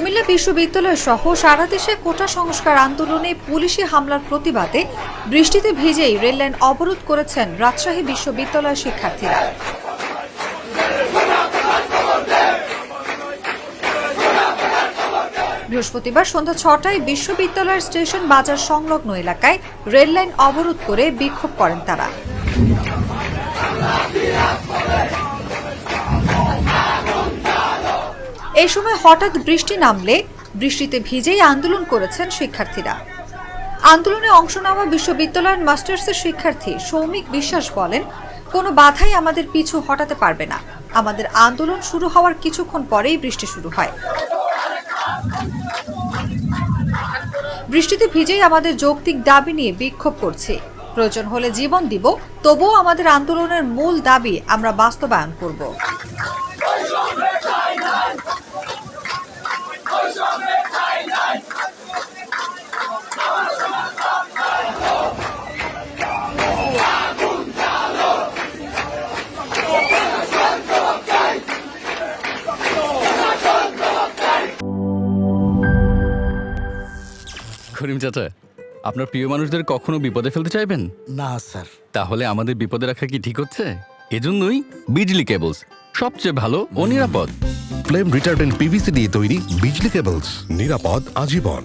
কুমিল্লা বিশ্ববিদ্যালয় সহ সারা দেশে কোটা সংস্কার আন্দোলনে পুলিশি হামলার প্রতিবাদে বৃষ্টিতে ভিজেই রেললাইন অবরোধ করেছেন রাজশাহী বিশ্ববিদ্যালয়ের শিক্ষার্থীরা। বৃহস্পতিবার সন্ধ্যা ৬টায় বিশ্ববিদ্যালয়ের স্টেশন বাজার সংলগ্ন এলাকায় রেললাইন অবরোধ করে বিক্ষোভ করেন তারা। এই সময় হঠাৎ বৃষ্টি নামলে বৃষ্টিতে ভিজেই আন্দোলন করেছেন শিক্ষার্থীরা। আন্দোলনে অংশ নেওয়া বিশ্ববিদ্যালয়ের মাস্টার্সের শিক্ষার্থী সৌমিক বিশ্বাস বলেন, কোনো বাধাই আমাদের পিছু হটাতে পারবে না। আমাদের আন্দোলন শুরু হওয়ার কিছুক্ষণ পরেই বৃষ্টি শুরু হয়। বৃষ্টিতে ভিজেই আমাদের যৌক্তিক দাবি নিয়ে বিক্ষোভ করছি। প্রয়োজন হলে জীবন দিব, তবুও আমাদের আন্দোলনের মূল দাবি আমরা বাস্তবায়ন করব। করিম চাচা, আপনার প্রিয় মানুষদের কখনো বিপদে ফেলতে চাইবেন না স্যার। তাহলে আমাদের বিপদে রাখা কি ঠিক হচ্ছে? এজন্যই বিজলি কেবলস সবচেয়ে ভালো ও নিরাপদ। ফ্লেম রিটার্ডেন্ট পিভিসি দিয়ে তৈরি বিজলি কেবলস, নিরাপদ আজীবন।